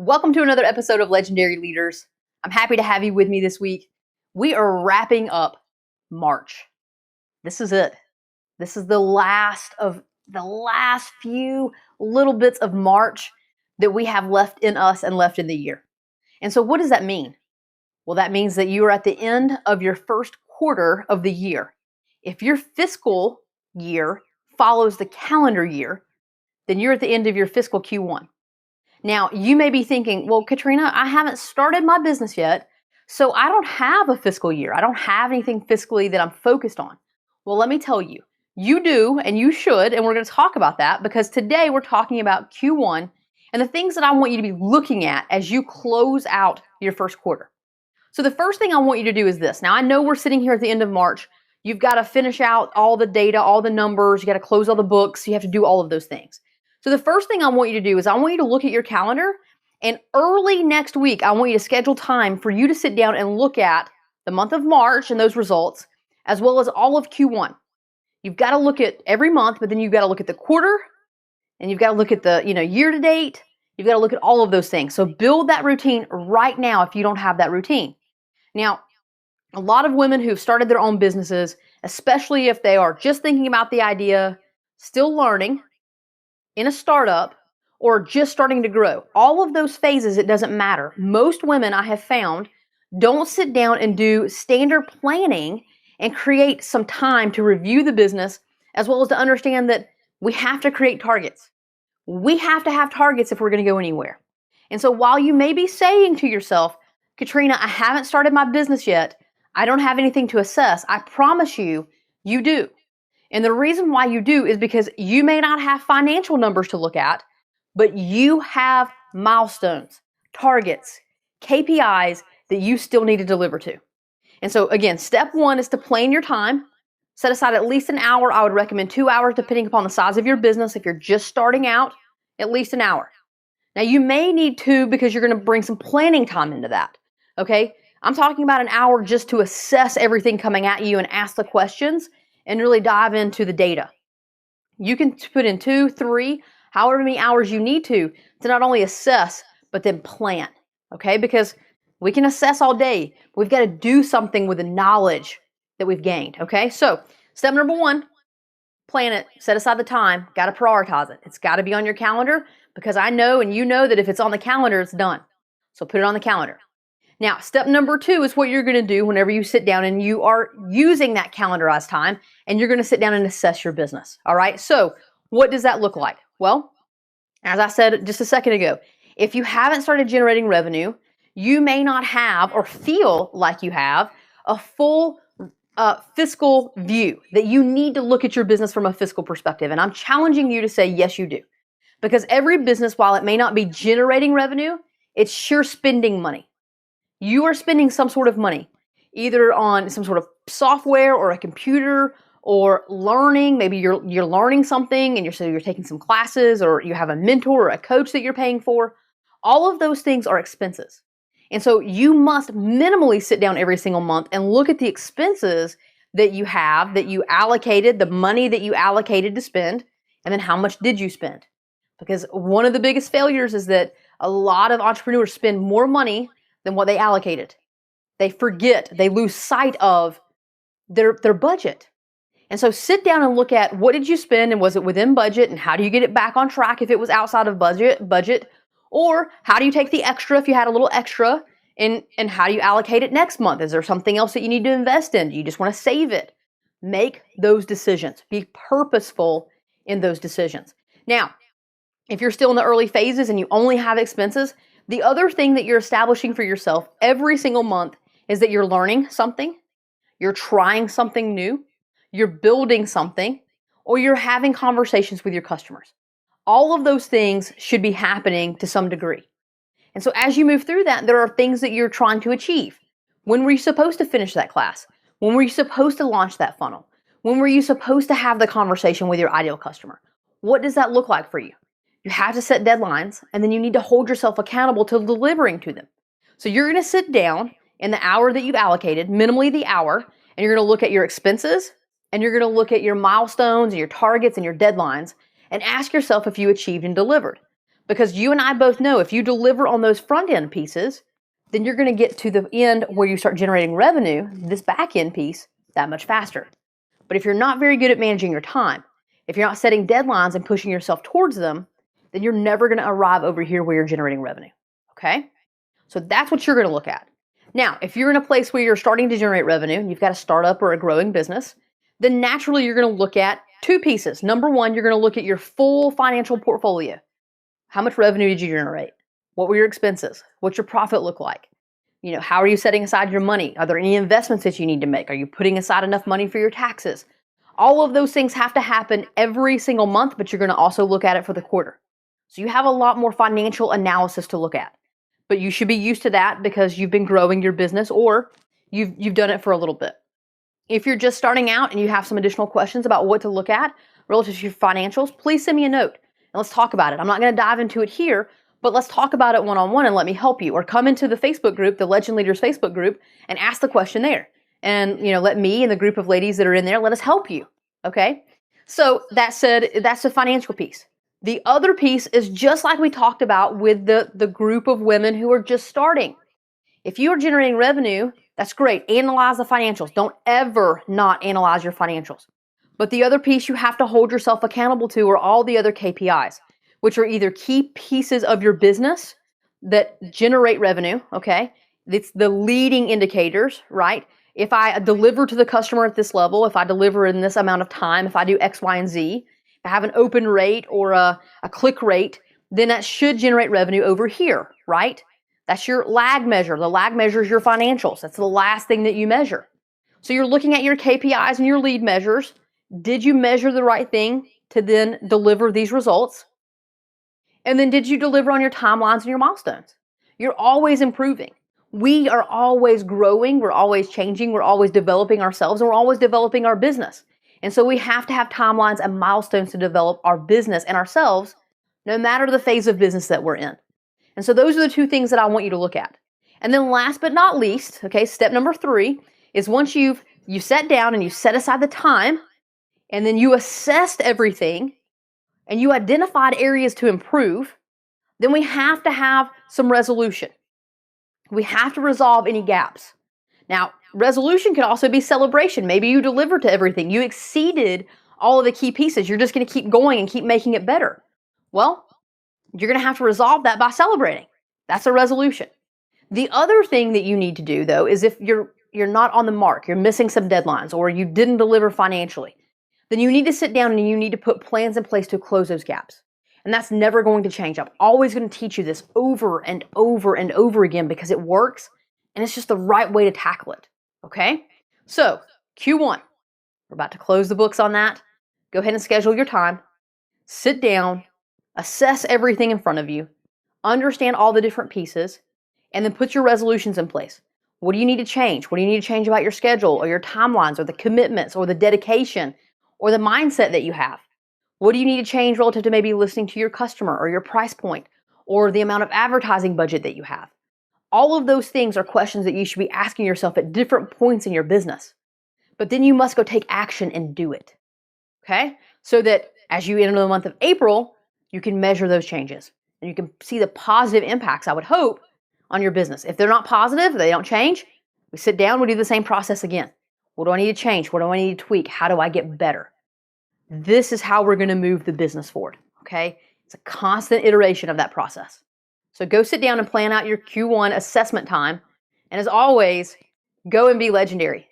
Welcome to another episode of Legendary Leaders. I'm happy to have you with me this week. We are wrapping up March. This is it. This is the last few little bits of March that we have left in us and left in the year. And so what does that mean? Well, that means that you are at the end of your first quarter of the year. If your fiscal year follows the calendar year, then you're at the end of your fiscal Q1. Now, you may be thinking, well, Katrina, I haven't started my business yet, so I don't have a fiscal year. I don't have anything fiscally that I'm focused on. Well, let me tell you, you do and you should, and we're going to talk about that because today we're talking about Q1 and the things that I want you to be looking at as you close out your first quarter. So the first thing I want you to do is this. Now, I know we're sitting here at the end of March. You've got to finish out all the data, all the numbers. You got to close all the books. You have to do all of those things. So the first thing I want you to do is I want you to look at your calendar, and early next week, I want you to schedule time for you to sit down and look at the month of March and those results, as well as all of Q1. You've got to look at every month, but then you've got to look at the quarter, and you've got to look at the year to date. You've got to look at all of those things. So build that routine right now if you don't have that routine. Now, a lot of women who've started their own businesses, especially if they are just thinking about the idea, still learning, in a startup, or just starting to grow. All of those phases, it doesn't matter. Most women I have found don't sit down and do standard planning and create some time to review the business, as well as to understand that we have to create targets. We have to have targets if we're going to go anywhere. And so while you may be saying to yourself, Katrina, I haven't started my business yet, I don't have anything to assess, I promise you, you do. And the reason why you do is because you may not have financial numbers to look at, but you have milestones, targets, KPIs that you still need to deliver to. And so again, step one is to plan your time. Set aside at least an hour. I would recommend 2 hours depending upon the size of your business. If you're just starting out, at least an hour. Now you may need 2 because you're going to bring some planning time into that. Okay? I'm talking about an hour just to assess everything coming at you and ask the questions and really dive into the data. You can put in 2, 3, however many hours you need to not only assess, but then plan, okay? Because we can assess all day. We've got to do something with the knowledge that we've gained, okay? So step number 1, plan it, set aside the time, got to prioritize it. It's got to be on your calendar because I know and you know that if it's on the calendar, it's done. So put it on the calendar. Now, step number 2 is what you're going to do whenever you sit down and you are using that calendarized time and you're going to sit down and assess your business. All right. So what does that look like? Well, as I said just a second ago, if you haven't started generating revenue, you may not have or feel like you have a full fiscal view that you need to look at your business from a fiscal perspective. And I'm challenging you to say, yes, you do. Because every business, while it may not be generating revenue, it's sure spending money. You are spending some sort of money, either on some sort of software or a computer or learning. Maybe you're learning something and you're taking some classes, or you have a mentor or a coach that you're paying for. All of those things are expenses. And so you must minimally sit down every single month and look at the expenses that you have, that you allocated, the money that you allocated to spend, and then how much did you spend? Because one of the biggest failures is that a lot of entrepreneurs spend more money than what they allocated. They forget, they lose sight of their budget. And so sit down and look at what did you spend and was it within budget, and how do you get it back on track if it was outside of budget, or how do you take the extra if you had a little extra, and how do you allocate it next month? Is there something else that you need to invest in? Do you just want to save it? Make those decisions. Be purposeful in those decisions. Now, if you're still in the early phases and you only have expenses, the other thing that you're establishing for yourself every single month is that you're learning something, you're trying something new, you're building something, or you're having conversations with your customers. All of those things should be happening to some degree. And so as you move through that, there are things that you're trying to achieve. When were you supposed to finish that class? When were you supposed to launch that funnel? When were you supposed to have the conversation with your ideal customer? What does that look like for you? You have to set deadlines, and then you need to hold yourself accountable to delivering to them. So you're going to sit down in the hour that you've allocated, minimally the hour, and you're going to look at your expenses, and you're going to look at your milestones and your targets and your deadlines, and ask yourself if you achieved and delivered. Because you and I both know if you deliver on those front end pieces, then you're going to get to the end where you start generating revenue, this back end piece, that much faster. But if you're not very good at managing your time, if you're not setting deadlines and pushing yourself towards them, then you're never going to arrive over here where you're generating revenue. Okay? So that's what you're going to look at. Now, if you're in a place where you're starting to generate revenue and you've got a startup or a growing business, then naturally you're going to look at two pieces. Number one, you're going to look at your full financial portfolio. How much revenue did you generate? What were your expenses? What's your profit look like? How are you setting aside your money? Are there any investments that you need to make? Are you putting aside enough money for your taxes? All of those things have to happen every single month, but you're going to also look at it for the quarter. So you have a lot more financial analysis to look at. But you should be used to that because you've been growing your business or you've done it for a little bit. If you're just starting out and you have some additional questions about what to look at relative to your financials, please send me a note and let's talk about it. I'm not going to dive into it here, but let's talk about it one-on-one and let me help you. Or come into the Facebook group, the Legend Leaders Facebook group, and ask the question there. And, let me and the group of ladies that are in there, let us help you. Okay? So that said, that's the financial piece. The other piece is just like we talked about with the group of women who are just starting. If you are generating revenue, that's great. Analyze the financials. Don't ever not analyze your financials. But the other piece you have to hold yourself accountable to are all the other KPIs, which are either key pieces of your business that generate revenue, okay? It's the leading indicators, right? If I deliver to the customer at this level, if I deliver in this amount of time, if I do X, Y, and Z, if I have an open rate or a click rate, then that should generate revenue over here, right? That's your lag measure. The lag measure is your financials. That's the last thing that you measure. So you're looking at your KPIs and your lead measures. Did you measure the right thing to then deliver these results? And then did you deliver on your timelines and your milestones? You're always improving. We are always growing. We're always changing. We're always developing ourselves, and we're always developing our business. And so we have to have timelines and milestones to develop our business and ourselves, no matter the phase of business that we're in. And so those are the two things that I want you to look at. And then last but not least, okay, step number 3 is once you sat down and you set aside the time, and then you assessed everything, and you identified areas to improve, then we have to have some resolution. We have to resolve any gaps. Now, resolution can also be celebration. Maybe you delivered to everything. You exceeded all of the key pieces. You're just going to keep going and keep making it better. Well, you're going to have to resolve that by celebrating. That's a resolution. The other thing that you need to do, though, is if you're not on the mark, you're missing some deadlines, or you didn't deliver financially, then you need to sit down and you need to put plans in place to close those gaps. And that's never going to change. I'm always going to teach you this over and over and over again because it works and it's just the right way to tackle it. Okay? So, Q1, we're about to close the books on that. Go ahead and schedule your time. Sit down, assess everything in front of you, understand all the different pieces, and then put your resolutions in place. What do you need to change? What do you need to change about your schedule or your timelines or the commitments or the dedication or the mindset that you have? What do you need to change relative to maybe listening to your customer or your price point or the amount of advertising budget that you have? All of those things are questions that you should be asking yourself at different points in your business. But then you must go take action and do it. Okay? So that as you enter the month of April, you can measure those changes and you can see the positive impacts, I would hope, on your business. If they're not positive, they don't change, we sit down, we do the same process again. What do I need to change? What do I need to tweak? How do I get better? This is how we're going to move the business forward, okay? It's a constant iteration of that process. So go sit down and plan out your Q1 assessment time. And as always, go and be legendary.